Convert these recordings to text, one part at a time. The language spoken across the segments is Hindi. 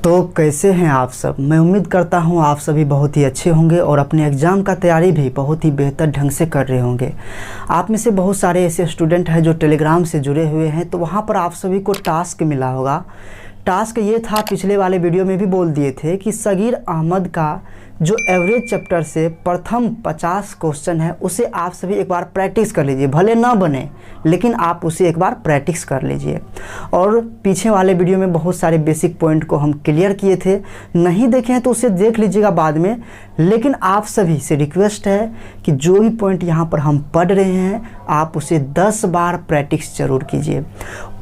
तो कैसे हैं आप सब। मैं उम्मीद करता हूं आप सभी बहुत ही अच्छे होंगे और अपने एग्ज़ाम का तैयारी भी बहुत ही बेहतर ढंग से कर रहे होंगे। आप में से बहुत सारे ऐसे स्टूडेंट हैं जो टेलीग्राम से जुड़े हुए हैं, तो वहां पर आप सभी को टास्क मिला होगा। टास्क ये था, पिछले वाले वीडियो में भी बोल दिए थे कि सगीर अहमद का जो एवरेज चैप्टर से प्रथम 50 क्वेश्चन है उसे आप सभी एक बार प्रैक्टिस कर लीजिए। भले ना बने लेकिन आप उसे एक बार प्रैक्टिस कर लीजिए। और पीछे वाले वीडियो में बहुत सारे बेसिक पॉइंट को हम क्लियर किए थे, नहीं देखे हैं तो उसे देख लीजिएगा बाद में। लेकिन आप सभी से रिक्वेस्ट है कि जो भी पॉइंट यहाँ पर हम पढ़ रहे हैं आप उसे 10 बार प्रैक्टिस जरूर कीजिए।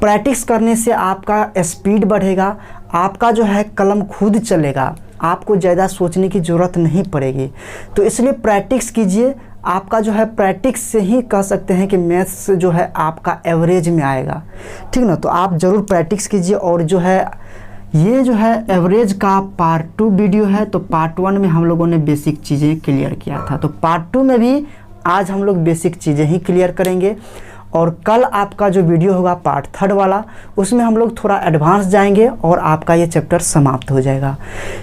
प्रैक्टिस करने से आपका स्पीड बढ़ेगा, आपका जो है कलम खुद चलेगा, आपको ज़्यादा सोचने की ज़रूरत नहीं पड़ेगी। तो इसलिए प्रैक्टिस कीजिए। आपका जो है प्रैक्टिस से ही कह सकते हैं कि मैथ्स जो है आपका एवरेज में आएगा, ठीक ना। तो आप ज़रूर प्रैक्टिस कीजिए। और जो है ये जो है एवरेज का पार्ट 2 वीडियो है, तो पार्ट 1 में हम लोगों ने बेसिक चीज़ें क्लियर किया था, तो पार्ट 2 में भी आज हम लोग बेसिक चीज़ें ही क्लियर करेंगे। और कल आपका जो वीडियो होगा पार्ट 3 वाला, उसमें हम लोग थोड़ा एडवांस जाएंगे और आपका ये चैप्टर समाप्त हो जाएगा।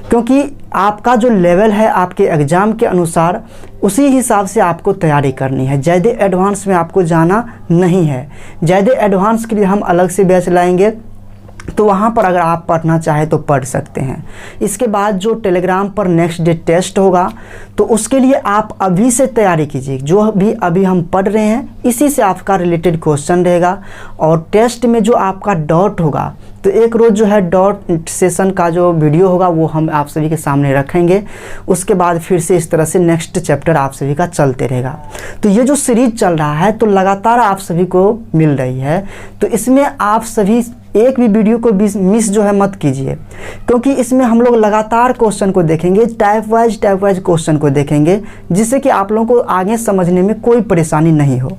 क्योंकि आपका जो लेवल है आपके एग्ज़ाम के अनुसार उसी हिसाब से आपको तैयारी करनी है। ज़्यादा एडवांस में आपको जाना नहीं है। ज़्यादा एडवांस के लिए हम अलग से बैच लाएंगे, तो वहाँ पर अगर आप पढ़ना चाहें तो पढ़ सकते हैं। इसके बाद जो टेलीग्राम पर नेक्स्ट डे टेस्ट होगा, तो उसके लिए आप अभी से तैयारी कीजिए। जो भी अभी हम पढ़ रहे हैं इसी से आपका रिलेटेड क्वेश्चन रहेगा। और टेस्ट में जो आपका डॉट होगा, तो एक रोज़ जो है डॉट सेशन का जो वीडियो होगा वो हम आप सभी के सामने रखेंगे। उसके बाद फिर से इस तरह से नेक्स्ट चैप्टर आप सभी का चलते रहेगा। तो ये जो सीरीज चल रहा है तो लगातार आप सभी को मिल रही है, तो इसमें आप सभी एक भी वीडियो को मिस जो है मत कीजिए। क्योंकि इसमें हम लोग लगातार क्वेश्चन को देखेंगे, टाइप वाइज क्वेश्चन को देखेंगे, जिससे कि आप लोगों को आगे समझने में कोई परेशानी नहीं हो।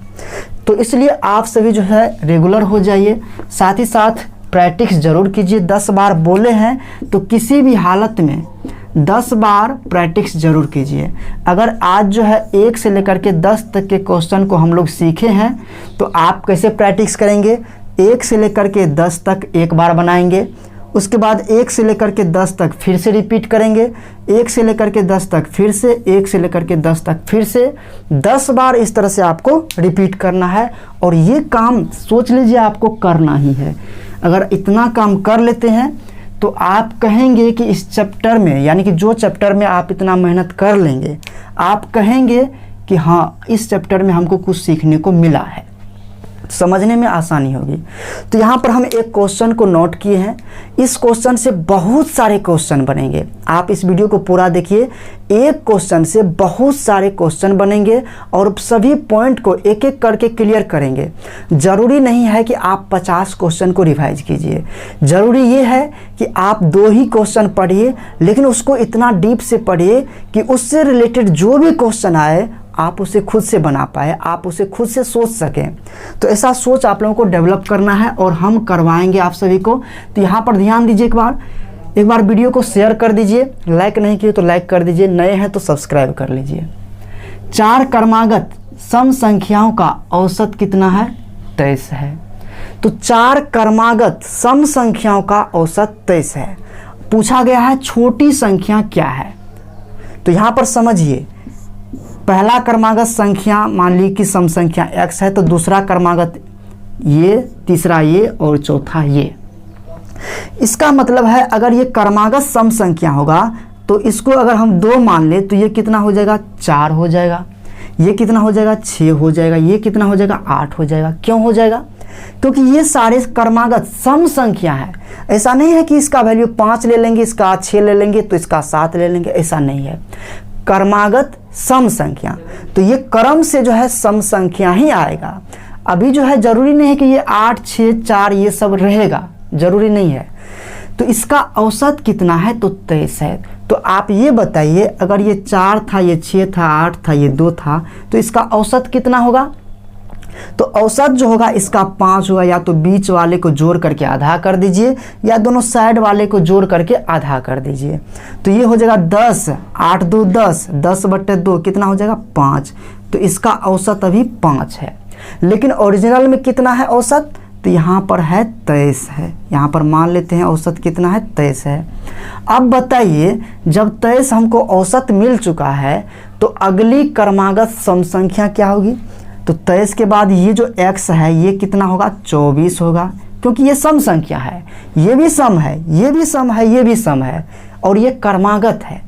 तो इसलिए आप सभी जो है रेगुलर हो जाइए, साथ ही साथ प्रैक्टिस जरूर कीजिए। 10 बार बोले हैं तो किसी भी हालत में 10 बार प्रैक्टिस जरूर कीजिए। अगर आज जो है 1 से लेकर के 10 तक के क्वेश्चन को हम लोग सीखे हैं, तो आप कैसे प्रैक्टिस करेंगे? 1 से लेकर के 10 तक एक बार बनाएंगे, उसके बाद 1 से लेकर के 10 तक फिर से रिपीट करेंगे, 1 से लेकर के 10 तक फिर से, 1 से लेकर के 10 तक फिर से, 10 बार इस तरह से आपको रिपीट करना है। और ये काम सोच लीजिए आपको करना ही है। अगर इतना काम कर लेते हैं तो आप कहेंगे कि इस चैप्टर में, यानी कि जो चैप्टर में आप इतना मेहनत कर लेंगे, आप कहेंगे कि हाँ इस चैप्टर में हमको कुछ सीखने को मिला है, समझने में आसानी होगी। तो यहाँ पर हम एक क्वेश्चन को नोट किए हैं। इस क्वेश्चन से बहुत सारे क्वेश्चन बनेंगे। आप इस वीडियो को पूरा देखिए, एक क्वेश्चन से बहुत सारे क्वेश्चन बनेंगे और सभी पॉइंट को एक एक करके क्लियर करेंगे। जरूरी नहीं है कि आप 50 क्वेश्चन को रिवाइज कीजिए। जरूरी ये है कि आप 2 ही क्वेश्चन पढ़िए, लेकिन उसको इतना डीप से पढ़िए कि उससे रिलेटेड जो भी क्वेश्चन आए आप उसे खुद से बना पाए, आप उसे खुद से सोच सकें। तो ऐसा सोच आप लोगों को डेवलप करना है और हम करवाएंगे आप सभी को। तो यहाँ पर ध्यान दीजिए, एक बार वीडियो को शेयर कर दीजिए, लाइक नहीं किए तो लाइक कर दीजिए, नए हैं तो सब्सक्राइब कर लीजिए। 4 क्रमागत सम संख्याओं का औसत कितना है? 23 है। तो 4 क्रमागत सम संख्याओं का औसत 23 है। पूछा गया है छोटी संख्या क्या है। तो यहाँ पर समझिए, पहला क्रमागत संख्या मान ली कि सम संख्या x है, तो दूसरा क्रमागत ये, तीसरा ये और चौथा ये। इसका मतलब है अगर ये क्रमागत सम संख्या होगा तो इसको अगर हम 2 मान ले तो ये कितना हो जाएगा? 4 हो जाएगा। ये कितना हो जाएगा? 6 हो जाएगा। ये कितना हो जाएगा? 8 हो जाएगा। क्यों हो जाएगा? क्योंकि ये सारे क्रमागत सम संख्या है। ऐसा नहीं है कि इसका वैल्यू 5 ले लेंगे, इसका 6 ले लेंगे तो इसका 7 ले लेंगे, ऐसा नहीं है। क्रमागत सम संख्या, तो ये क्रम से जो है सम संख्या ही आएगा। अभी जो है जरूरी नहीं है कि ये 8, 6, 4 ये सब रहेगा, जरूरी नहीं है। तो इसका औसत कितना है? तो 23 है। तो आप ये बताइए, अगर ये 4 था, ये 6 था, 8 था, ये 2 था, तो इसका औसत कितना होगा? तो औसत जो होगा इसका 5 होगा। या तो बीच वाले को जोड़ करके आधा कर दीजिए, या दोनों साइड वाले को जोड़ करके आधा कर दीजिए। तो ये हो जाएगा 10, 8 2 10, 10/2 कितना हो जाएगा? 5। तो इसका औसत अभी 5 है। लेकिन ओरिजिनल में कितना है औसत? तो यहाँ पर है 23 है, यहाँ पर मान लेते हैं औसत कितना है 23 है। अब बताइए जब 23 हमको औसत मिल चुका है तो अगली क्रमागत सम संख्या क्या होगी? तो 23 के बाद ये जो x है ये कितना होगा? 24 होगा, क्योंकि ये सम संख्या है, ये भी सम है, ये भी सम है, ये भी सम है और ये क्रमागत है।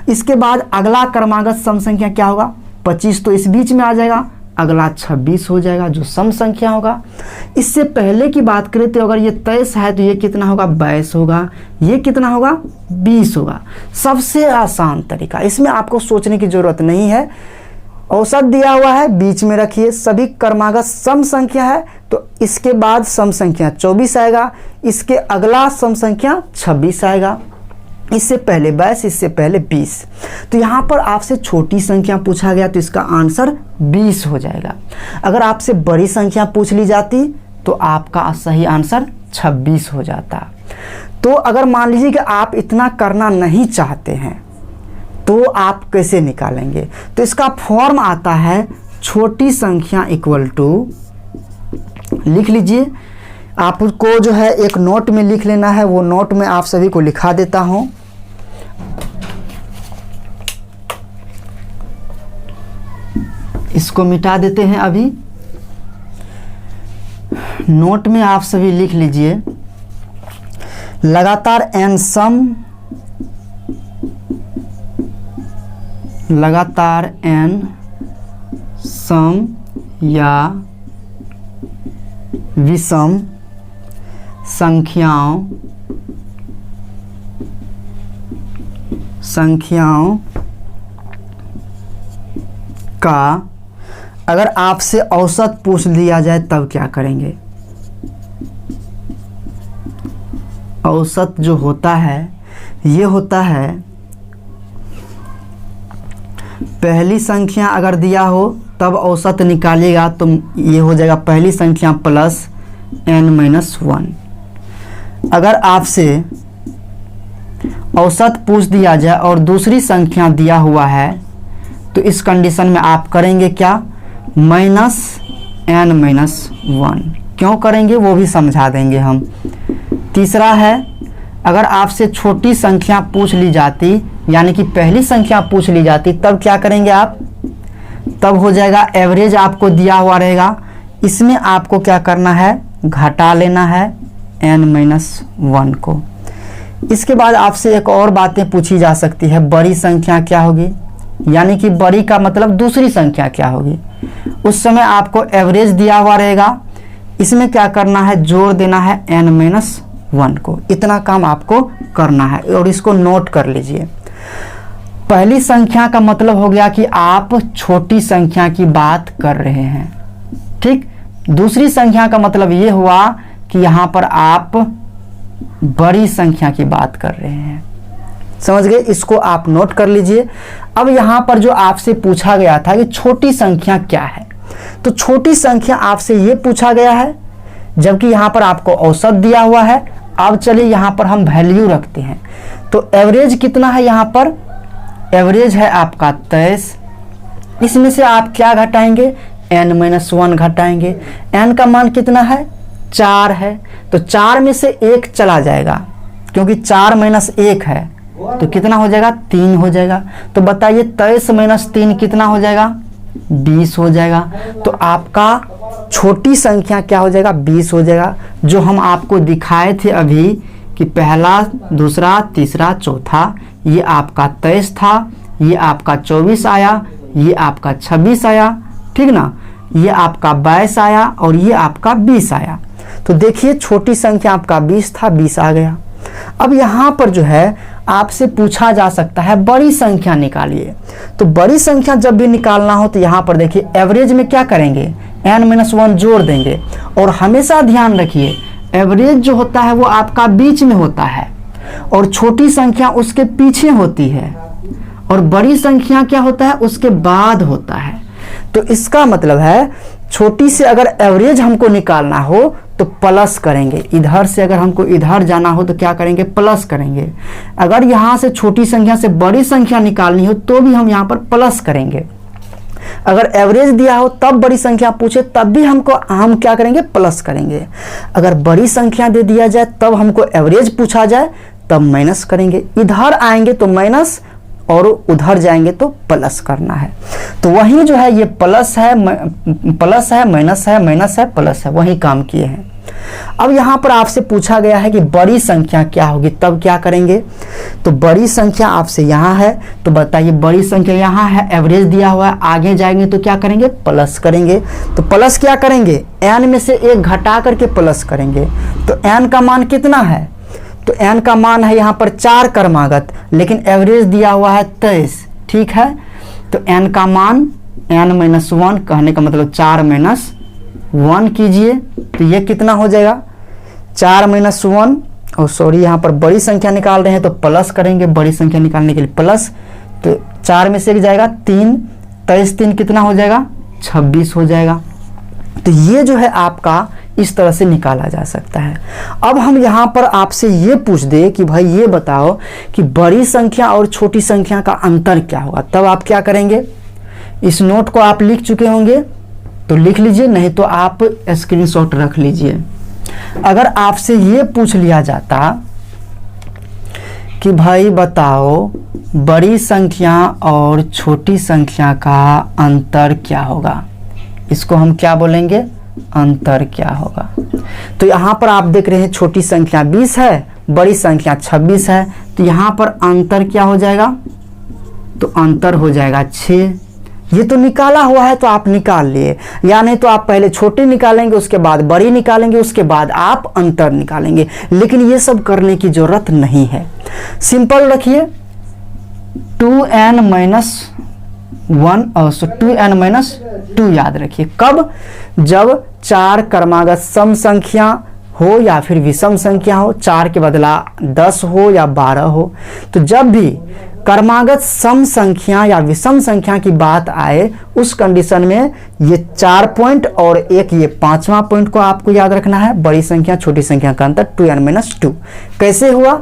इसके बाद अगला क्रमागत सम संख्या क्या होगा? 25 तो इस बीच में आ जाएगा, अगला 26 हो जाएगा जो सम संख्या होगा। इससे पहले की बात करें तो अगर ये 23 है तो ये कितना होगा? 22 होगा, ये कितना होगा? 20 होगा। सबसे आसान तरीका, इसमें आपको सोचने की जरूरत नहीं है। औसत दिया हुआ है, बीच में रखिए, सभी क्रमागत सम संख्या है तो इसके बाद सम संख्या 24 आएगा, इसके अगला सम संख्या 26 आएगा, इससे पहले 22, इससे पहले 20। तो यहाँ पर आपसे छोटी संख्या पूछा गया तो इसका आंसर 20 हो जाएगा। अगर आपसे बड़ी संख्या पूछ ली जाती तो आपका सही आंसर 26 हो जाता। तो अगर मान लीजिए कि आप इतना करना नहीं चाहते हैं तो आप कैसे निकालेंगे? तो इसका फॉर्म आता है छोटी संख्या इक्वल टू, लिख लीजिए, आपको जो है एक नोट में लिख लेना है, वो नोट में आप सभी को लिखा देता हूं। इसको मिटा देते हैं अभी। नोट में आप सभी लिख लीजिए, लगातार n सम, लगातार n सम या विषम संख्याओं का अगर आपसे औसत पूछ लिया जाए तब क्या करेंगे? औसत जो होता है ये होता है, पहली संख्या अगर दिया हो तब औसत निकालिएगा तो ये हो जाएगा पहली संख्या प्लस n-1। अगर आपसे औसत पूछ दिया जाए और दूसरी संख्या दिया हुआ है तो इस कंडीशन में आप करेंगे क्या? -n-1। क्यों करेंगे वो भी समझा देंगे हम। तीसरा है, अगर आपसे छोटी संख्या पूछ ली जाती, यानी कि पहली संख्या पूछ ली जाती, तब क्या करेंगे आप? तब हो जाएगा एवरेज आपको दिया हुआ रहेगा, इसमें आपको क्या करना है? घटा लेना है n-1 को। इसके बाद आपसे एक और बातें पूछी जा सकती है, बड़ी संख्या क्या होगी, यानी कि बड़ी का मतलब दूसरी संख्या क्या होगी। उस समय आपको एवरेज दिया हुआ रहेगा, इसमें क्या करना है? जोड़ देना है n-1 को। इतना काम आपको करना है और इसको नोट कर लीजिए। पहली संख्या का मतलब हो गया कि आप छोटी संख्या की बात कर रहे हैं, ठीक। दूसरी संख्या का मतलब ये हुआ कि यहाँ पर आप बड़ी संख्या की बात कर रहे हैं। समझ गए? इसको आप नोट कर लीजिए। अब यहाँ पर जो आपसे पूछा गया था कि छोटी संख्या क्या है, तो छोटी संख्या आपसे ये पूछा गया है, जबकि यहाँ पर आपको औसत दिया हुआ है। अब चलिए यहाँ पर हम वैल्यू रखते हैं। तो एवरेज कितना है? यहाँ पर एवरेज है आपका 23। इसमें से आप क्या घटाएंगे? n-1 घटाएंगे। n का मान कितना है? 4 है, तो 4 में से 1 चला जाएगा, क्योंकि 4 - 1 है तो कितना हो जाएगा? 3 हो जाएगा। तो बताइए 23 - 3 कितना हो जाएगा? 20 हो जाएगा। तो आपका छोटी संख्या क्या हो जाएगा? 20 हो जाएगा। जो हम आपको दिखाए थे अभी कि पहला, दूसरा, तीसरा, चौथा, ये आपका 23 था, ये आपका 24 आया, ये आपका 26 आया, ठीक ना, ये आपका 22 आया और ये आपका 20 आया। तो देखिए छोटी संख्या आपका 20 था, 20 आ गया। अब यहाँ पर जो है आपसे पूछा जा सकता है बड़ी संख्या निकालिए। तो बड़ी संख्या जब भी निकालना हो तो यहाँ पर देखिए एवरेज में क्या करेंगे? n-1 जोड़ देंगे। और हमेशा ध्यान रखिए एवरेज जो होता है वो आपका बीच में होता है और छोटी संख्या उसके पीछे होती है, और बड़ी संख्या क्या होता है? उसके बाद होता है। तो इसका मतलब है छोटी से अगर एवरेज हमको निकालना हो तो प्लस करेंगे, इधर से अगर हमको इधर जाना हो तो क्या करेंगे? प्लस करेंगे। अगर यहाँ से छोटी संख्या से बड़ी संख्या निकालनी हो तो भी हम यहाँ पर प्लस करेंगे। अगर एवरेज दिया हो तब बड़ी संख्या पूछे तब भी हम क्या करेंगे, प्लस करेंगे। अगर बड़ी संख्या दे दिया जाए तब हमको एवरेज पूछा जाए तब माइनस करेंगे। इधर आएंगे तो माइनस और उधर जाएंगे तो प्लस करना है। तो वही जो है ये प्लस है माइनस है माइनस है प्लस है, वही काम किए हैं। अब यहाँ पर आपसे पूछा गया है कि बड़ी संख्या क्या होगी, तब क्या करेंगे। तो बड़ी संख्या आपसे यहाँ है, तो बताइए बड़ी संख्या यहाँ है, एवरेज दिया हुआ है, आगे जाएंगे तो क्या करेंगे, प्लस करेंगे। तो प्लस क्या करेंगे, n में से 1 घटा करके प्लस करेंगे। तो n का मान कितना है, तो n का मान है यहाँ पर 4 क्रमागत, लेकिन एवरेज दिया हुआ है 23, ठीक है। तो n का मान n-1, कहने का मतलब 4-1 कीजिए, तो ये कितना हो जाएगा 4-1, और सॉरी यहाँ पर बड़ी संख्या निकाल रहे हैं तो प्लस करेंगे, बड़ी संख्या निकालने के लिए प्लस। तो 4 में से 1 जाएगा 3, 23 कितना हो जाएगा 26 हो जाएगा। तो ये जो है आपका इस तरह से निकाला जा सकता है। अब हम यहाँ पर आपसे ये पूछ दे कि भाई ये बताओ कि बड़ी संख्या और छोटी संख्या का अंतर क्या होगा, तब आप क्या करेंगे। इस नोट को आप लिख चुके होंगे तो लिख लीजिए, नहीं तो आप स्क्रीनशॉट रख लीजिए। अगर आपसे ये पूछ लिया जाता कि भाई बताओ बड़ी संख्या और छोटी संख्या का अंतर क्या होगा, इसको हम क्या बोलेंगे, अंतर क्या होगा। तो यहाँ पर आप देख रहे हैं छोटी संख्या 20 है, बड़ी संख्या 26 है, तो यहाँ पर अंतर क्या हो जाएगा, तो अंतर हो जाएगा 6। ये तो निकाला हुआ है तो आप निकाल लिए, या नहीं तो आप पहले छोटी निकालेंगे, उसके बाद बड़ी निकालेंगे, उसके बाद आप अंतर निकालेंगे। लेकिन ये सब करने की जरूरत नहीं है, सिंपल रखिए 2n-1 याद रखिए। कब, जब 4 क्रमागत सम संख्या हो या फिर विषम संख्या हो, 4 के बदला 10 हो या 12 हो। तो जब भी क्रमागत सम संख्या या विषम संख्या की बात आए उस कंडीशन में ये 4 पॉइंट और एक ये 5वां पॉइंट को आपको याद रखना है। बड़ी संख्या छोटी संख्या का अंतर 2n-2 कैसे हुआ,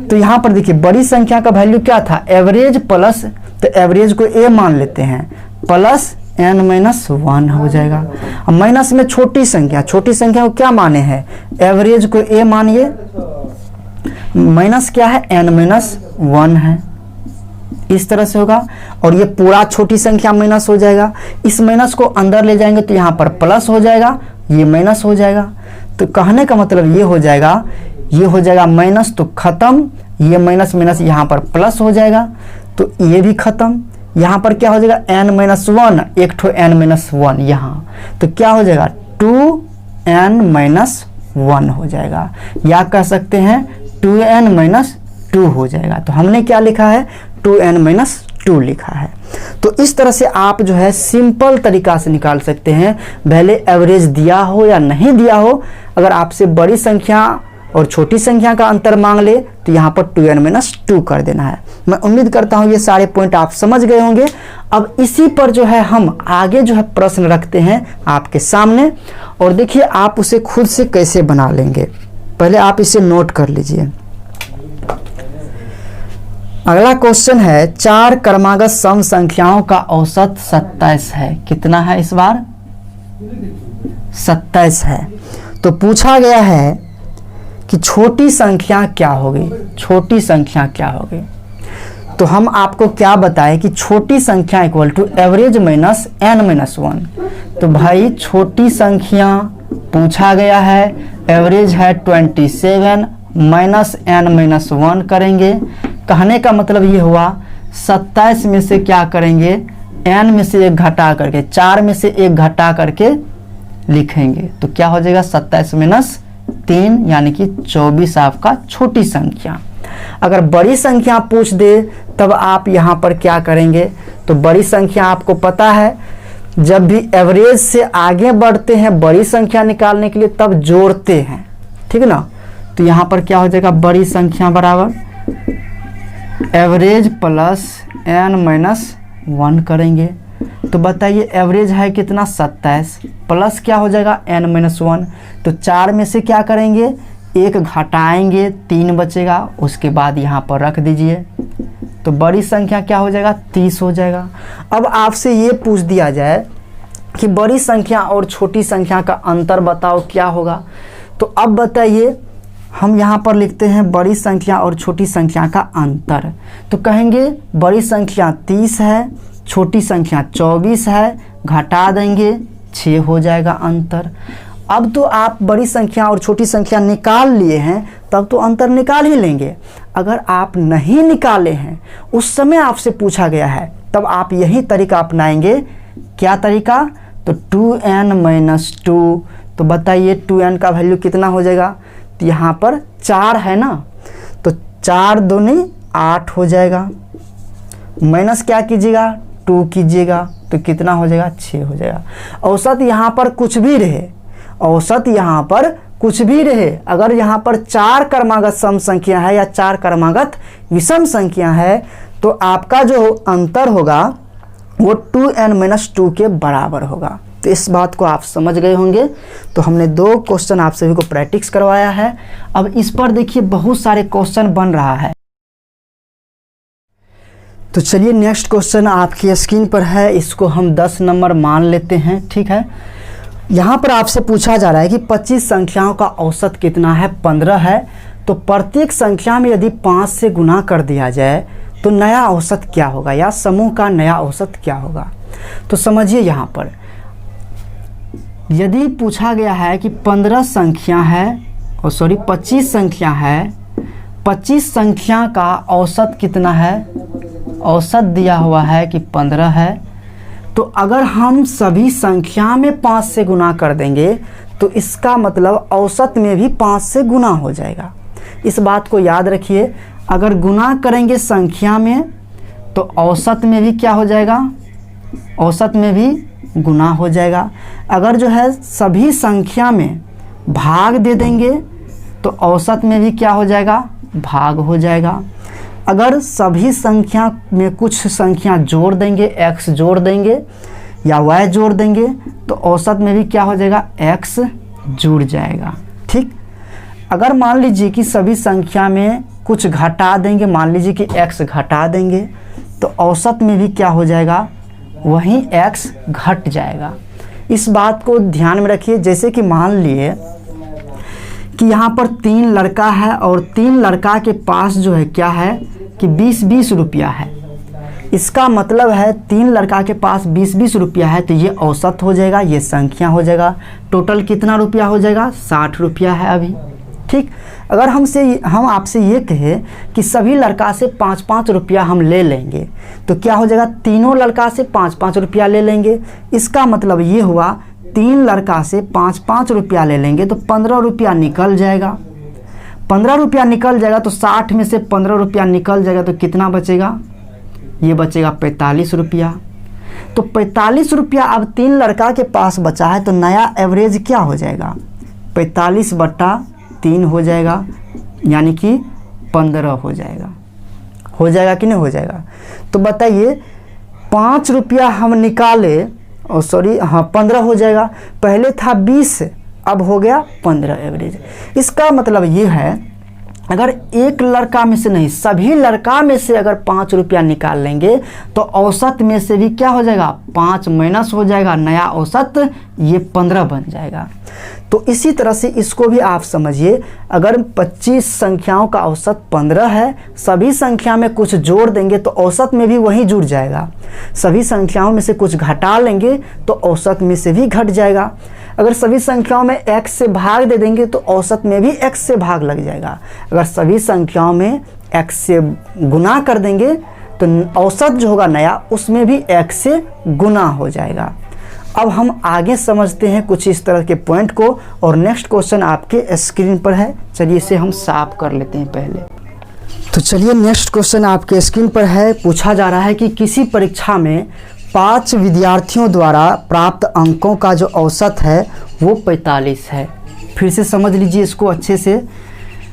तो यहाँ पर देखिए बड़ी संख्या का वैल्यू क्या था, एवरेज प्लस, तो एवरेज को a मान लेते हैं, प्लस n-1 हो जाएगा। अब माइनस में छोटी संख्या को क्या माने हैं, एवरेज को a मानिए, माइनस क्या है n-1 है, इस तरह से होगा। और ये पूरा छोटी संख्या माइनस हो जाएगा, इस माइनस को अंदर ले जाएंगे तो यहाँ पर प्लस हो जाएगा, ये माइनस हो जाएगा। तो कहने का मतलब ये हो जाएगा माइनस, तो खत्म, ये माइनस माइनस यहाँ पर प्लस हो जाएगा, तो ये भी खत्म। यहाँ पर क्या हो जाएगा n-1, एक ठो n-1 यहाँ, तो क्या हो जाएगा 2n-1 हो जाएगा, या कह सकते हैं 2n-2 हो जाएगा। तो हमने क्या लिखा है 2n-2 लिखा है। तो इस तरह से आप जो है सिंपल तरीका से निकाल सकते हैं, भले एवरेज दिया हो या नहीं दिया हो। अगर आपसे बड़ी संख्या और छोटी संख्या का अंतर मांग ले तो यहाँ पर 2n-2 कर देना है। मैं उम्मीद करता हूँ ये सारे पॉइंट आप समझ गए होंगे। अब इसी पर जो है हम आगे जो है प्रश्न रखते हैं आपके सामने, और देखिए आप उसे खुद से कैसे बना लेंगे। पहले आप इसे नोट कर लीजिए। अगला क्वेश्चन है 4 क्रमागत सम संख्याओं का औसत 27 है। कितना है इस बार, 27 है। तो पूछा गया है कि छोटी संख्या क्या होगी, छोटी संख्या क्या होगी। तो हम आपको क्या बताएं कि छोटी संख्या equal to average minus n-1। तो भाई छोटी संख्या पूछा गया है, एवरेज है 27, माइनस n-1 करेंगे। कहने का मतलब ये हुआ 27 में से क्या करेंगे, n में से 1 घटा करके, 4 में से 1 घटा करके लिखेंगे। तो क्या हो जाएगा 27 - 3 यानी कि 24 आपका छोटी संख्या। अगर बड़ी संख्या पूछ दे तब आप यहाँ पर क्या करेंगे, तो बड़ी संख्या आपको पता है जब भी एवरेज से आगे बढ़ते हैं बड़ी संख्या निकालने के लिए तब जोड़ते हैं, ठीक है ना। तो यहाँ पर क्या हो जाएगा, बड़ी संख्या बराबर एवरेज प्लस n-1 करेंगे। तो बताइए एवरेज है कितना 27, प्लस क्या हो जाएगा n-1। तो 4 में से क्या करेंगे, 1 घटाएंगे 3 बचेगा, उसके बाद यहाँ पर रख दीजिए, तो बड़ी संख्या क्या हो जाएगा 30 हो जाएगा। अब आपसे ये पूछ दिया जाए कि बड़ी संख्या और छोटी संख्या का अंतर बताओ क्या होगा, तो अब बताइए, हम यहाँ पर लिखते हैं बड़ी संख्या और छोटी संख्या का अंतर, तो कहेंगे बड़ी संख्या 30 है, छोटी संख्या 24 है, घटा देंगे 6 हो जाएगा अंतर। अब तो आप बड़ी संख्या और छोटी संख्या निकाल लिए हैं, तब तो अंतर निकाल ही लेंगे। अगर आप नहीं निकाले हैं, उस समय आपसे पूछा गया है, तब आप यही तरीका अपनाएंगे। क्या तरीका, तो 2n - 2, तो बताइए 2n का वैल्यू कितना हो जाएगा, तो यहाँ पर 4 है ना, तो 4 दूनी 8 हो जाएगा, माइनस क्या कीजिएगा 2 कीजिएगा, तो कितना हो जाएगा 6 हो जाएगा। औसत यहाँ पर कुछ भी रहे, औसत यहाँ पर कुछ भी रहे, अगर यहाँ पर 4 क्रमागत सम संख्या है या 4 क्रमागत विषम संख्या है, तो आपका जो अंतर होगा वो 2n - 2 के बराबर होगा। तो इस बात को आप समझ गए होंगे। तो हमने 2 क्वेश्चन आप सभी को प्रैक्टिस करवाया है। अब इस पर देखिए बहुत सारे क्वेश्चन बन रहा है। तो चलिए नेक्स्ट क्वेश्चन आपकी स्क्रीन पर है, इसको हम 10 नंबर मान लेते हैं, ठीक है। यहाँ पर आपसे पूछा जा रहा है कि 25 संख्याओं का औसत कितना है, 15 है, तो प्रत्येक संख्या में यदि 5 से गुना कर दिया जाए तो नया औसत क्या होगा, या समूह का नया औसत क्या होगा। तो समझिए, यहाँ पर यदि पूछा गया है कि 15 संख्या है, और सॉरी 25 संख्या है, 25 संख्या का औसत कितना है, औसत दिया हुआ है कि 15 है, तो अगर हम सभी संख्या में 5 से गुना कर देंगे तो इसका मतलब औसत में भी 5 से गुना हो जाएगा। इस बात को याद रखिए, अगर गुना करेंगे संख्या में तो औसत में भी क्या हो जाएगा, औसत में भी गुना हो जाएगा। अगर जो है सभी संख्या में भाग दे देंगे तो औसत में भी क्या हो जाएगा, भाग हो जाएगा। अगर सभी संख्या में कुछ संख्या जोड़ देंगे, x जोड़ देंगे या y जोड़ देंगे, तो औसत में भी क्या हो जाएगा, x जुड़ जाएगा, ठीक। अगर मान लीजिए कि सभी संख्या में कुछ घटा देंगे, मान लीजिए कि x घटा देंगे, तो औसत में भी क्या हो जाएगा, वहीं x घट जाएगा। इस बात को ध्यान में रखिए। जैसे कि मान लिए कि यहाँ पर 3 लड़का है और 3 लड़का के पास जो है क्या है कि 20-20 रुपया है। इसका मतलब है 3 लड़का के पास 20-20 रुपया है, तो ये औसत हो जाएगा, ये संख्या हो जाएगा। टोटल कितना रुपया हो जाएगा, 60 रुपया है अभी, ठीक। अगर हम आपसे ये कहें कि सभी लड़का से 5-5 रुपया हम ले लेंगे, तो क्या हो जाएगा, तीनों लड़का से 5-5 रुपया ले लेंगे। इसका मतलब ये हुआ 3 लड़का से 5-5 रुपया ले लेंगे तो 15 रुपया निकल जाएगा। 15 रुपया निकल जाएगा तो 60 में से 15 रुपया निकल जाएगा तो कितना बचेगा, ये बचेगा 45 रुपया। तो 45 रुपया अब 3 लड़का के पास बचा है, तो नया एवरेज क्या हो जाएगा, 45/3 हो जाएगा, यानी कि 15 हो जाएगा। हो जाएगा कि नहीं हो जाएगा। तो बताइए 5 रुपया हम निकाले, और सॉरी हाँ 15 हो जाएगा, पहले था 20, अब हो गया 15 एवरेज। इसका मतलब ये है, अगर एक लड़का में से नहीं सभी लड़का में से अगर 5 रुपया निकाल लेंगे तो औसत में से भी क्या हो जाएगा, 5 माइनस हो जाएगा, नया औसत ये 15 बन जाएगा। तो इसी तरह से इसको भी आप समझिए, अगर 25 संख्याओं का औसत 15 है, सभी संख्या में कुछ जोड़ देंगे तो औसत में भी वही जुड़ जाएगा। सभी संख्याओं में से कुछ घटा लेंगे तो औसत में से भी घट जाएगा। अगर सभी संख्याओं में x से भाग दे देंगे तो औसत में भी x से भाग लग जाएगा। अगर सभी संख्याओं में x से गुना कर देंगे तो औसत जो होगा नया, उसमें भी x से गुना हो जाएगा। अब हम आगे समझते हैं कुछ इस तरह के पॉइंट को, और नेक्स्ट क्वेश्चन आपके स्क्रीन पर है। चलिए इसे हम साफ कर लेते हैं पहले। तो चलिए नेक्स्ट क्वेश्चन आपके स्क्रीन पर है। पूछा जा रहा है कि किसी परीक्षा में 5 विद्यार्थियों द्वारा प्राप्त अंकों का जो औसत है वो 45 है। फिर से समझ लीजिए इसको अच्छे से।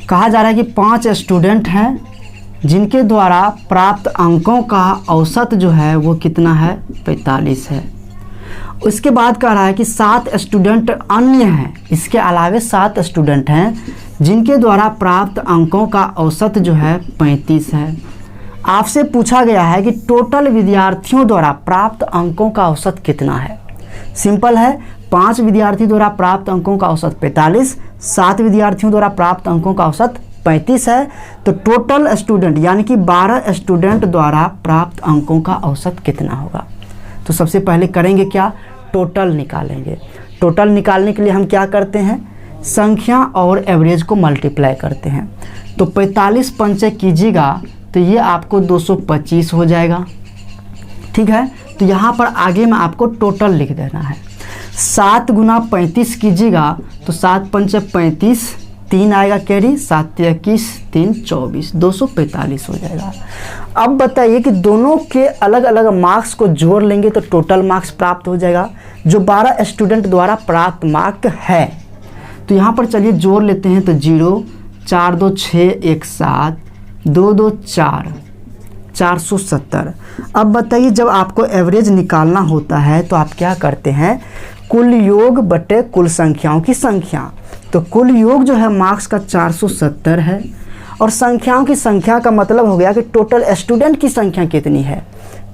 कहा जा रहा है कि 5 स्टूडेंट हैं जिनके द्वारा प्राप्त अंकों का औसत जो है वो कितना है, 45 है। उसके बाद कह रहा है कि 7 स्टूडेंट अन्य हैं, इसके अलावे 7 स्टूडेंट हैं जिनके द्वारा प्राप्त अंकों का औसत जो है 35 है। आपसे पूछा गया है कि टोटल विद्यार्थियों द्वारा प्राप्त अंकों का औसत कितना है। सिंपल है, 5 विद्यार्थी द्वारा प्राप्त अंकों का औसत 45, 7 विद्यार्थियों द्वारा प्राप्त अंकों का औसत 35 है। तो टोटल स्टूडेंट यानी कि 12 स्टूडेंट द्वारा प्राप्त अंकों का औसत कितना होगा। तो सबसे पहले करेंगे क्या, टोटल निकालेंगे। टोटल निकालने के लिए हम क्या करते हैं, संख्या और एवरेज को मल्टीप्लाई करते हैं। तो 45 पंचे कीजिएगा तो ये आपको 225 हो जाएगा। ठीक है, तो यहाँ पर आगे में आपको टोटल लिख देना है। 7 गुना 35 कीजिएगा तो 7 पंचे 35, 3 आएगा कैरी, 7 × 21, 3 × 24, 245 हो जाएगा। अब बताइए कि दोनों के अलग अलग मार्क्स को जोड़ लेंगे तो टोटल मार्क्स प्राप्त हो जाएगा जो 12 स्टूडेंट द्वारा प्राप्त मार्क है। तो यहाँ पर चलिए जोड़ लेते हैं। तो 0, 4 2 6 1 7, 2 2 4, 470। अब बताइए जब आपको एवरेज निकालना होता है तो आप क्या करते हैं, कुल योग बटे कुल संख्याओं की संख्या। तो कुल योग जो है मार्क्स का 470 है और संख्याओं की संख्या का मतलब हो गया कि टोटल स्टूडेंट की संख्या कितनी है,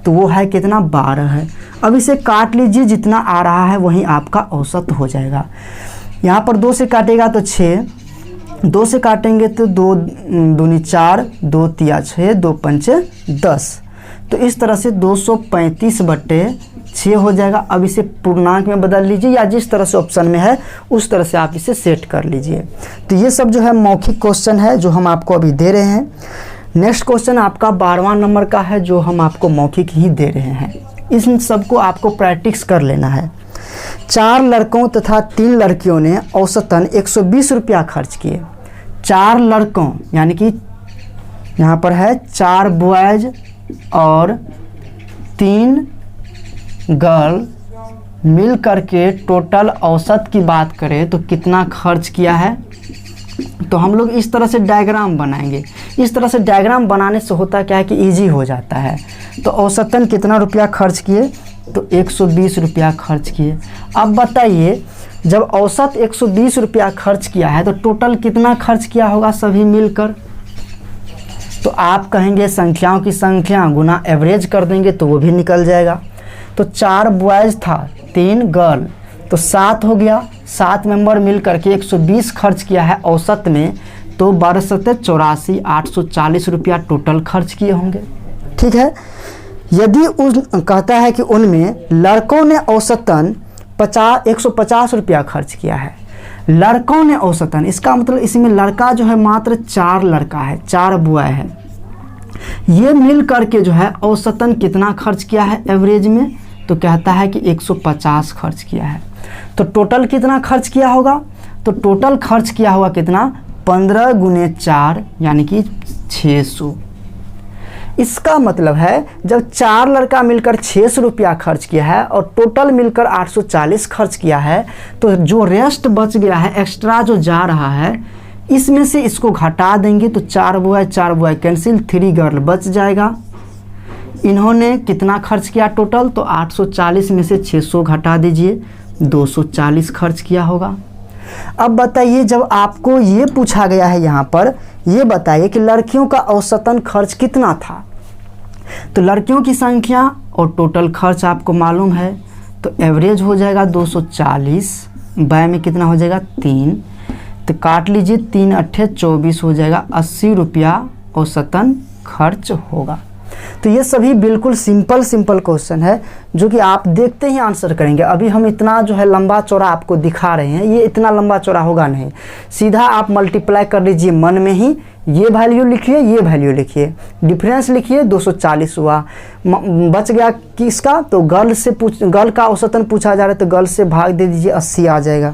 तो वो है कितना, 12 है। अब इसे काट लीजिए, जितना आ रहा है वहीं आपका औसत हो जाएगा। यहाँ पर 2 से काटेगा तो 6, 2 से काटेंगे तो 2 दूनी 4, 2 तिया 6, 2 पंचे 10। तो इस तरह से 235 बटे 6 हो जाएगा। अब इसे पूर्णांक में बदल लीजिए या जिस तरह से ऑप्शन में है उस तरह से आप इसे सेट कर लीजिए। तो ये सब जो है मौखिक क्वेश्चन है जो हम आपको अभी दे रहे हैं। नेक्स्ट क्वेश्चन आपका 12वां नंबर का है जो हम आपको मौखिक ही दे रहे हैं। इन सबको आपको प्रैक्टिस कर लेना है। 4 लड़कों तथा 3 लड़कियों ने औसतन 120 रुपया खर्च किए। 4 लड़कों यानी कि यहाँ पर है 4 बॉयज़ और 3 गर्ल मिल करके टोटल औसत की बात करें तो कितना खर्च किया है। तो हम लोग इस तरह से डायग्राम बनाएंगे। इस तरह से डायग्राम बनाने से होता क्या है कि इजी हो जाता है। तो औसतन कितना रुपया खर्च किए, तो 120 रुपया खर्च किए। अब बताइए जब औसत 120 रुपया खर्च किया है तो टोटल कितना खर्च किया होगा सभी मिलकर। तो आप कहेंगे संख्याओं की संख्या गुना एवरेज कर देंगे तो वो भी निकल जाएगा। तो 4 बॉयज़ था, 3 गर्ल, तो 7 हो गया। 7 मेंबर मिल करके 120 खर्च किया है औसत में, तो 12 × 84, 840 रुपया टोटल खर्च किए होंगे। ठीक है, यदि कहता है कि उनमें लड़कों ने औसतन 150 रुपया खर्च किया है। लड़कों ने औसतन, इसका मतलब इसमें लड़का जो है मात्र 4 लड़का है, 4 बॉय है। ये मिल करके जो है औसतन कितना खर्च किया है एवरेज में, तो कहता है कि 150 खर्च किया है। तो टोटल कितना खर्च किया होगा, तो टोटल खर्च किया होगा कितना, 15 × 4 यानी कि 600। इसका मतलब है जब 4 लड़का मिलकर 600 रुपया खर्च किया है और टोटल मिलकर 840 खर्च किया है, तो जो रेस्ट बच गया है, एक्स्ट्रा जो जा रहा है, इसमें से इसको घटा देंगे तो 4 बॉय कैंसिल, 3 गर्ल बच जाएगा। इन्होंने कितना खर्च किया टोटल, तो 840 में से 600 घटा दीजिए, 240 खर्च किया होगा। अब बताइए जब आपको ये पूछा गया है यहाँ पर, ये बताइए कि लड़कियों का औसतन खर्च कितना था। तो लड़कियों की संख्या और टोटल खर्च आपको मालूम है, तो एवरेज हो जाएगा 240, बाय में कितना हो जाएगा 3, तो काट लीजिए, 3 × 8 = 24 हो जाएगा। 80 रुपया औसतन खर्च होगा। तो ये सभी बिल्कुल सिंपल क्वेश्चन है जो कि आप देखते ही आंसर करेंगे। अभी हम इतना जो है लंबा चौड़ा आपको दिखा रहे हैं, ये इतना लंबा चौड़ा होगा नहीं। सीधा आप मल्टीप्लाई कर लीजिए मन में ही, ये वैल्यू लिखिए, ये वैल्यू लिखिए, डिफरेंस लिखिए, 240 हुआ। बच गया किसका, तो गर्ल का औसतन पूछा जा रहा है तो गर्ल से भाग दे दीजिए, 80 आ जाएगा।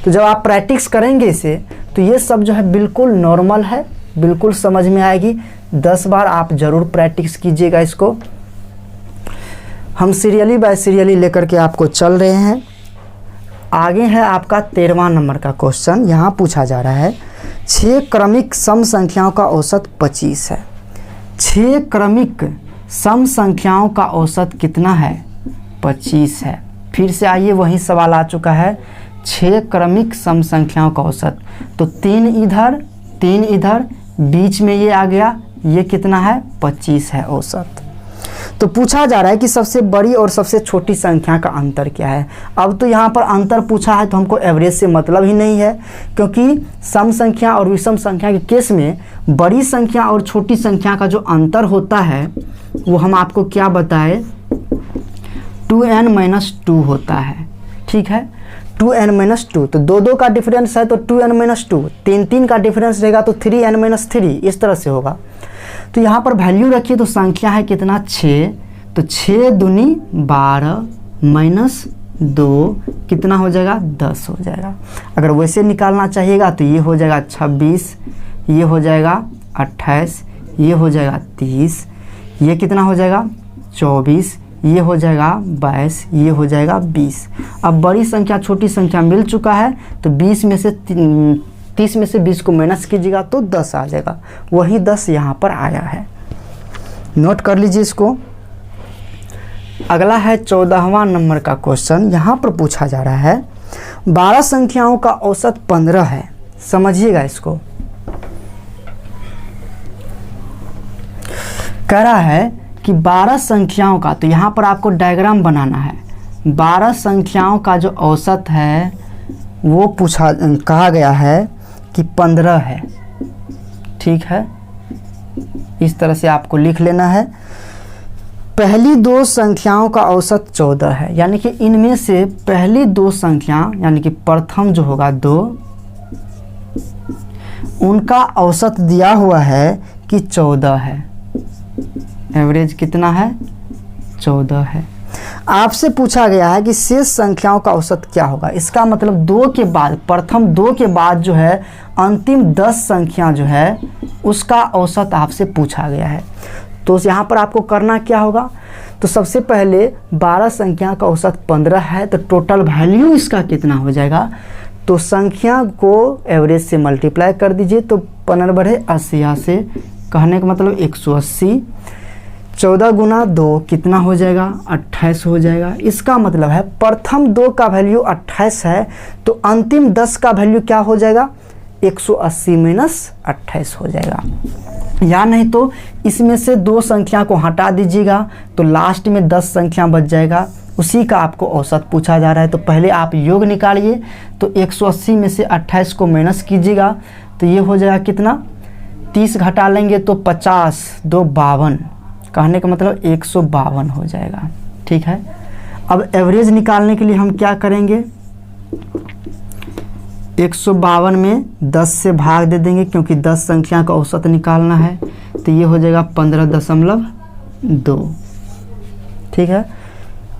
तो जब आप प्रैक्टिस करेंगे इसे तो ये सब जो है बिल्कुल नॉर्मल है, बिल्कुल समझ में आएगी। 10 बार आप ज़रूर प्रैक्टिस कीजिएगा इसको। हम सीरियली बाय सीरियली लेकर के आपको चल रहे हैं। आगे है आपका 13वां नंबर का क्वेश्चन। यहाँ पूछा जा रहा है 6 क्रमिक सम संख्याओं का औसत 25 है। 6 क्रमिक सम संख्याओं का औसत कितना है, 25 है। फिर से आइए, वही सवाल आ चुका है, 6 क्रमिक सम संख्याओं का औसत। तो 3 इधर 3 इधर, बीच में ये आ गया, ये कितना है 25 है औसत। तो पूछा जा रहा है कि सबसे बड़ी और सबसे छोटी संख्या का अंतर क्या है। अब तो यहाँ पर अंतर पूछा है तो हमको एवरेज से मतलब ही नहीं है, क्योंकि सम संख्या और विषम संख्या के केस में बड़ी संख्या और छोटी संख्या का जो अंतर होता है वो हम आपको क्या बताए, 2n-2 होता है। ठीक है, 2n-2, तो 2 का डिफरेंस है तो 2n-2, 3 का डिफरेंस रहेगा तो 3n-3, इस तरह से होगा। तो यहाँ पर वैल्यू रखिए, तो संख्या है कितना 6, तो 6 दूनी 12 -2 कितना हो जाएगा 10 हो जाएगा। अगर वैसे निकालना चाहिएगा तो ये हो जाएगा 26, ये हो जाएगा 28, ये हो जाएगा 30, ये कितना हो जाएगा 24, ये हो जाएगा 22, ये हो जाएगा 20। अब बड़ी संख्या छोटी संख्या मिल चुका है तो 30 में से 20 को माइनस कीजिएगा तो 10 आ जाएगा, वही 10 यहाँ पर आया है। नोट कर लीजिए इसको। अगला है 14वां नंबर का क्वेश्चन। यहाँ पर पूछा जा रहा है 12 संख्याओं का औसत 15 है। समझिएगा इसको। कह रहा है कि 12 संख्याओं का, तो यहाँ पर आपको डायग्राम बनाना है। 12 संख्याओं का जो औसत है वो कहा गया है कि 15 है। ठीक है, इस तरह से आपको लिख लेना है। पहली 2 संख्याओं का औसत 14 है, यानी कि इनमें से पहली 2 संख्या यानी कि प्रथम जो होगा 2, उनका औसत दिया हुआ है कि 14 है। एवरेज कितना है 14 है। आपसे पूछा गया है कि शेष संख्याओं का औसत क्या होगा। इसका मतलब 2 के बाद, प्रथम 2 के बाद जो है अंतिम 10 संख्या जो है उसका औसत आपसे पूछा गया है। तो यहाँ पर आपको करना क्या होगा, तो सबसे पहले 12 संख्या का औसत 15 है, तो टोटल वैल्यू इसका कितना हो जाएगा, तो संख्या को एवरेज से मल्टीप्लाई कर दीजिए, तो 15 बढ़े 80 से, कहने का मतलब 180, 14 गुना 2 कितना हो जाएगा 28 हो जाएगा। इसका मतलब है प्रथम 2 का वैल्यू 28 है तो अंतिम 10 का वैल्यू क्या हो जाएगा 180 माइनस 28 हो जाएगा। या नहीं तो इसमें से 2 संख्या को हटा दीजिएगा तो लास्ट में 10 संख्या बच जाएगा, उसी का आपको औसत पूछा जा रहा है। तो पहले आप योग निकालिए, तो 180 में से 28 को माइनस कीजिएगा तो ये हो जाएगा कितना, 30 घटा लेंगे तो 50, 2 52, कहने का मतलब 152 हो जाएगा। ठीक है, अब एवरेज निकालने के लिए हम क्या करेंगे, 152 में 10 से भाग दे देंगे क्योंकि 10 संख्या का औसत निकालना है, तो ये हो जाएगा 15.2। ठीक है,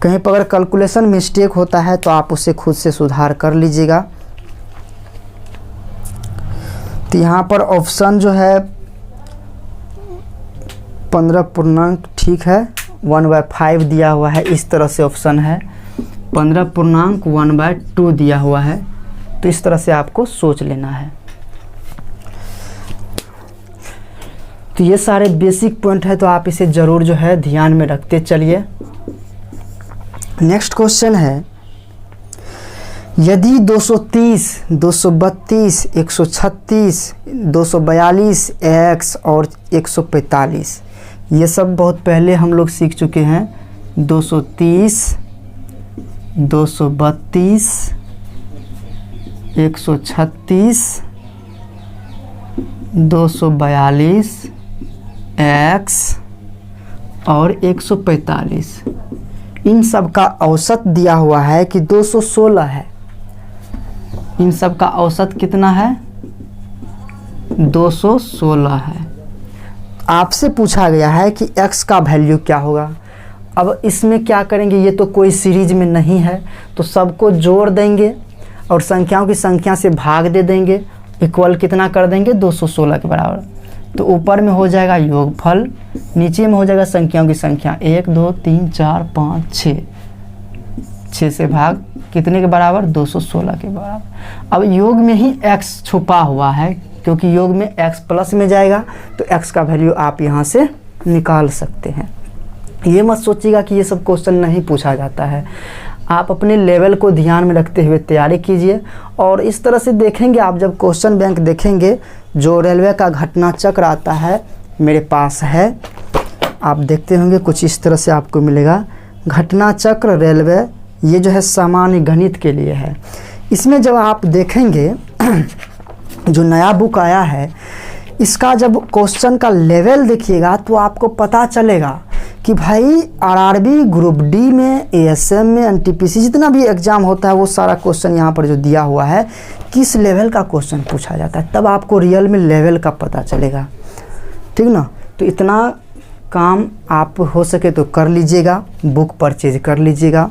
कहीं पर अगर कैलकुलेशन मिस्टेक होता है तो आप उसे खुद से सुधार कर लीजिएगा। तो यहाँ पर ऑप्शन जो है 15 पूर्णांक, ठीक है, 1/5 दिया हुआ है, इस तरह से ऑप्शन है। 15 पूर्णांक 1/2 दिया हुआ है, तो इस तरह से आपको सोच लेना है। तो ये सारे बेसिक पॉइंट है, तो आप इसे ज़रूर जो है ध्यान में रखते चलिए। नेक्स्ट क्वेश्चन है, यदि 230, 232, 136, 242, x और 145, ये सब बहुत पहले हम लोग सीख चुके हैं। 230, 232, 136, 242, x और 145, इन सब का औसत दिया हुआ है कि 216 है। इन सब का औसत कितना है 216 है। आपसे पूछा गया है कि x का वैल्यू क्या होगा। अब इसमें क्या करेंगे, ये तो कोई सीरीज में नहीं है, तो सबको जोड़ देंगे और संख्याओं की संख्या से भाग दे देंगे, इक्वल कितना कर देंगे 216 के बराबर। तो ऊपर में हो जाएगा योगफल, नीचे में हो जाएगा संख्याओं की संख्या 1 2 3 4 5 6, 6 से भाग कितने के बराबर 216 के बराबर। अब योग में ही x छुपा हुआ है, क्योंकि योग में x प्लस में जाएगा तो x का वैल्यू आप यहाँ से निकाल सकते हैं। ये मत सोचिएगा कि ये सब क्वेश्चन नहीं पूछा जाता है। आप अपने लेवल को ध्यान में रखते हुए तैयारी कीजिए। और इस तरह से देखेंगे आप, जब क्वेश्चन बैंक देखेंगे, जो रेलवे का घटना चक्र आता है मेरे पास है, आप देखते होंगे कुछ इस तरह से आपको मिलेगा। घटना चक्र रेलवे, ये जो है सामान्य गणित के लिए है। इसमें जब आप देखेंगे जो नया बुक आया है, इसका जब क्वेश्चन का लेवल देखिएगा तो आपको पता चलेगा कि भाई आरआरबी, ग्रुप डी में, एएसएम में, एनटीपीसी, जितना भी एग्ज़ाम होता है वो सारा क्वेश्चन यहाँ पर जो दिया हुआ है किस लेवल का क्वेश्चन पूछा जाता है, तब आपको रियल में लेवल का पता चलेगा। ठीक ना। तो इतना काम आप हो सके तो कर लीजिएगा, बुक परचेज कर लीजिएगा।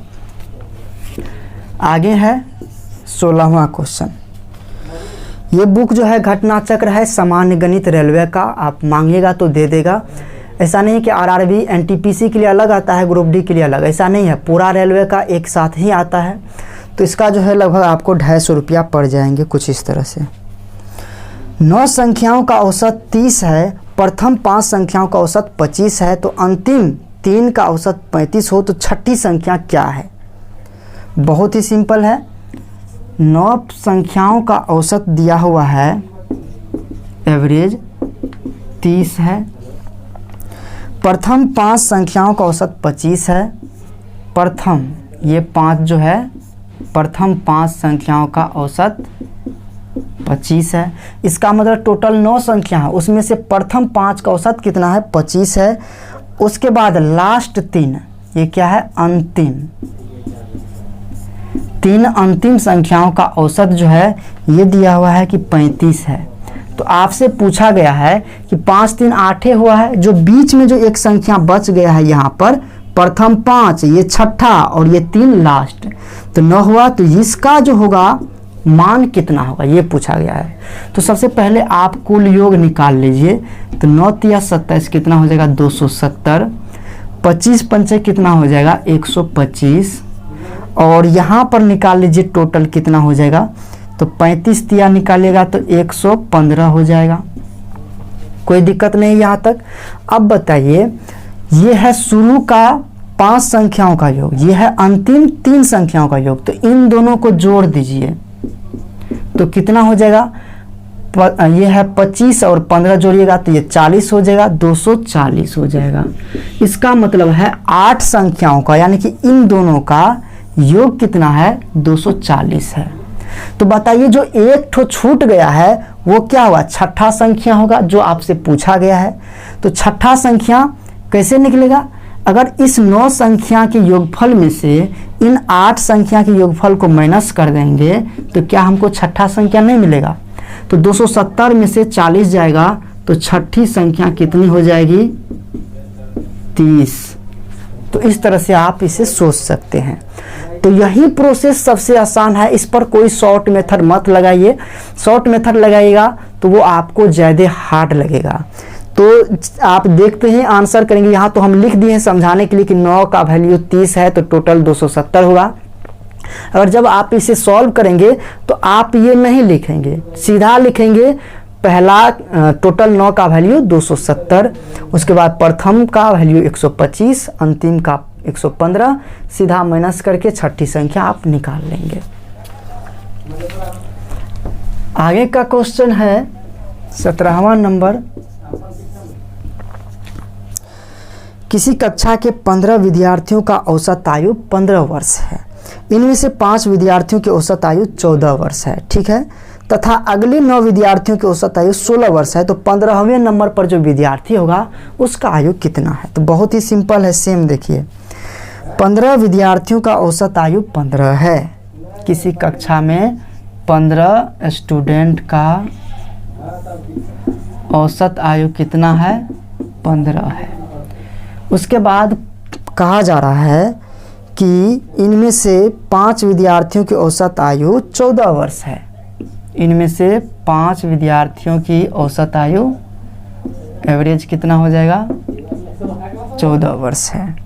आगे है 16वां क्वेश्चन। ये बुक जो है घटना चक्र है सामान्य गणित रेलवे का, आप मांगिएगा तो दे देगा। ऐसा नहीं कि आरआरबी एनटीपीसी के लिए अलग आता है, ग्रुप डी के लिए अलग, ऐसा नहीं है, पूरा रेलवे का एक साथ ही आता है। तो इसका जो है लगभग आपको 250 रुपया पड़ जाएंगे, कुछ इस तरह से। 9 संख्याओं का औसत 30 है, प्रथम 5 संख्याओं का औसत 25 है, तो अंतिम 3 का औसत 35 हो तो छठी संख्या क्या है? बहुत ही सिंपल है। 9 संख्याओं का औसत दिया हुआ है, एवरेज 30 है, प्रथम 5 संख्याओं का औसत 25 है, प्रथम ये 5 जो है, प्रथम 5 संख्याओं का औसत 25 है। इसका मतलब टोटल 9 संख्या है, उसमें से प्रथम 5 का औसत कितना है? 25 है। उसके बाद लास्ट 3, ये क्या है? अंतिम 3 अंतिम संख्याओं का औसत जो है ये दिया हुआ है कि 35 है। तो आपसे पूछा गया है कि 5 3 8 हुआ है, जो बीच में जो एक संख्या बच गया है यहाँ पर, प्रथम 5, ये छठा और ये 3 लास्ट, तो 9 हुआ। तो इसका जो होगा मान कितना होगा ये पूछा गया है। तो सबसे पहले आप कुल योग निकाल लीजिए। तो 9 तिया 27 कितना हो जाएगा? 270। 25 पंचे कितना हो जाएगा? 125। और यहाँ पर निकाल लीजिए टोटल कितना हो जाएगा। तो 35 तिया निकालिएगा तो 115 हो जाएगा। कोई दिक्कत नहीं यहाँ तक। अब बताइए, ये है शुरू का 5 संख्याओं का योग, ये है अंतिम 3 संख्याओं का योग, तो इन दोनों को जोड़ दीजिए तो कितना हो जाएगा? ये है 25 और 15 जोड़िएगा तो ये 40 हो जाएगा, 240 हो जाएगा। इसका मतलब है 8 संख्याओं का, यानी कि इन दोनों का योग कितना है? 240 है। तो बताइए जो एक ठो छूट गया है वो क्या हुआ? छठा संख्या होगा, जो आपसे पूछा गया है। तो छठा संख्या कैसे निकलेगा? अगर इस 9 संख्या के योगफल में से इन 8 संख्या के योगफल को माइनस कर देंगे तो क्या हमको छठा संख्या नहीं मिलेगा? तो 270 में से 40 जाएगा तो छठी संख्या कितनी हो जाएगी? 30। तो इस तरह से आप इसे सोच सकते हैं। तो यही प्रोसेस सबसे आसान है, इस पर कोई शॉर्ट मेथड मत लगाइए। शॉर्ट मेथड लगाइएगा तो वो आपको ज़्यादा हार्ड लगेगा। तो आप देखते हैं आंसर करेंगे। यहाँ तो हम लिख दिए हैं समझाने के लिए कि 9 का वैल्यू 30 है तो टोटल 270 होगा। और जब आप इसे सॉल्व करेंगे तो आप ये नहीं लिखेंगे, सीधा लिखेंगे पहला टोटल 9 का वैल्यू 270, उसके बाद प्रथम का वैल्यू 125, अंतिम का 115, सीधा माइनस करके छठी संख्या आप निकाल लेंगे। आगे का क्वेश्चन है 17वां नंबर। किसी कक्षा के 15 विद्यार्थियों का औसत आयु 15 वर्ष है। इनमें से 5 विद्यार्थियों की औसत आयु 14 वर्ष है, ठीक है, तथा अगले 9 विद्यार्थियों की औसत आयु 16 वर्ष है। तो 15वें नंबर पर जो विद्यार्थी होगा उसका आयु कितना है? तो बहुत ही सिंपल है, सेम देखिए। 15 विद्यार्थियों का औसत आयु 15 है। किसी कक्षा में 15 स्टूडेंट का औसत आयु कितना है? 15 है। उसके बाद कहा जा रहा है कि इनमें से 5 विद्यार्थियों की औसत आयु 14 वर्ष है। इनमें से 5 विद्यार्थियों की औसत आयु एवरेज कितना हो जाएगा? 14 वर्ष है।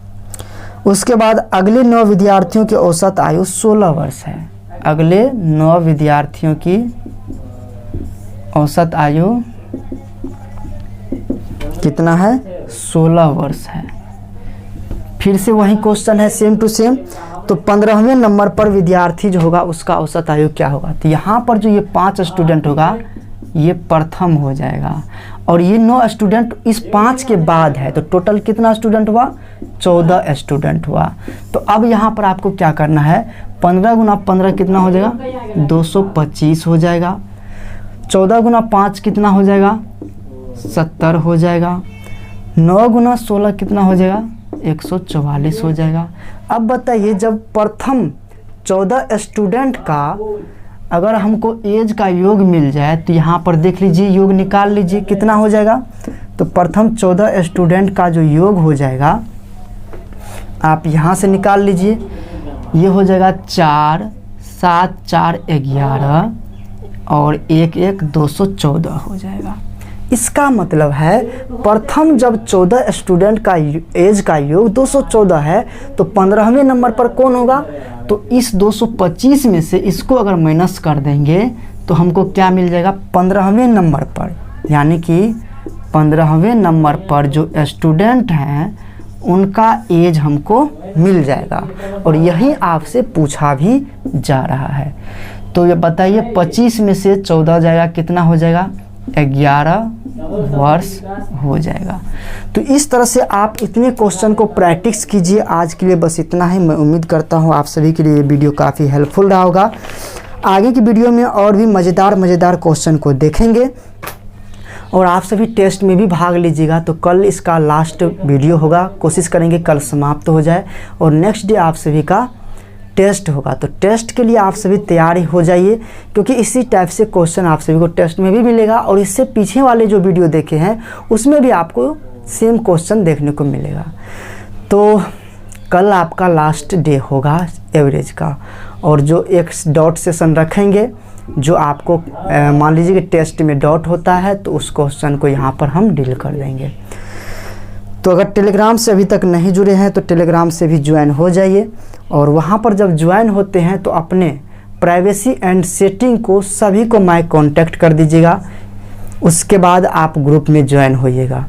उसके बाद अगले 9 विद्यार्थियों की औसत आयु 16 वर्ष है। अगले 9 विद्यार्थियों की औसत आयु कितना है? 16 वर्ष है। फिर से वही क्वेश्चन है, सेम टू सेम। तो 15वें नंबर पर विद्यार्थी जो होगा उसका औसत आयु क्या होगा। तो यहाँ पर जो ये 5 स्टूडेंट होगा ये प्रथम हो जाएगा, और ये 9 स्टूडेंट इस 5 के बाद है, तो टोटल कितना स्टूडेंट हुआ, 14 स्टूडेंट हुआ। तो अब यहाँ पर आपको क्या करना है, 15 गुना 15 कितना हो जाएगा, 225 हो जाएगा। 14 गुना 5 कितना हो जाएगा, 70 हो जाएगा। 9 गुना 16 कितना हो जाएगा, 144 हो जाएगा। अब बताइए, जब प्रथम 14 स्टूडेंट का अगर हमको एज का योग मिल जाए, तो यहाँ पर देख लीजिए, योग निकाल लीजिए कितना हो जाएगा। तो प्रथम 14 स्टूडेंट का जो योग हो जाएगा आप यहाँ से निकाल लीजिए, ये हो जाएगा 4, 7, 4, 11 और 1, 1, 214 हो जाएगा। इसका मतलब है प्रथम जब 14 स्टूडेंट का एज का योग 214 है, तो 15वें नंबर पर कौन होगा, तो इस 225 में से इसको अगर माइनस कर देंगे तो हमको क्या मिल जाएगा, 15वें नंबर पर, यानी कि 15वें नंबर पर जो स्टूडेंट हैं उनका एज हमको मिल जाएगा, और यही आपसे पूछा भी जा रहा है। तो ये बताइए 25 में से 14 जाएगा, कितना हो जाएगा, 11 वर्ष हो जाएगा। तो इस तरह से आप इतने क्वेश्चन को प्रैक्टिस कीजिए। आज के लिए बस इतना ही। मैं उम्मीद करता हूँ आप सभी के लिए ये वीडियो काफ़ी हेल्पफुल रहा होगा। आगे की वीडियो में और भी मज़ेदार क्वेश्चन को देखेंगे, और आप सभी टेस्ट में भी भाग लीजिएगा। तो कल इसका लास्ट वीडियो होगा, कोशिश करेंगे कल समाप्त हो जाए, और नेक्स्ट डे आप सभी का टेस्ट होगा। तो टेस्ट के लिए आप सभी तैयारी हो जाइए, क्योंकि इसी टाइप से क्वेश्चन आप सभी को टेस्ट में भी मिलेगा, और इससे पीछे वाले जो वीडियो देखे हैं उसमें भी आपको सेम क्वेश्चन देखने को मिलेगा। तो कल आपका लास्ट डे होगा एवरेज का, और जो एक डॉट सेशन रखेंगे, जो आपको मान लीजिए कि टेस्ट में डॉट होता है, तो उस क्वेश्चन को यहाँ पर हम डील कर देंगे। तो अगर टेलीग्राम से अभी तक नहीं जुड़े हैं तो टेलीग्राम से भी ज्वाइन हो जाइए, और वहाँ पर जब ज्वाइन होते हैं तो अपने प्राइवेसी एंड सेटिंग को सभी को माय कांटेक्ट कर दीजिएगा, उसके बाद आप ग्रुप में ज्वाइन होइएगा।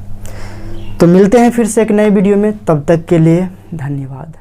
तो मिलते हैं फिर से एक नए वीडियो में, तब तक के लिए धन्यवाद।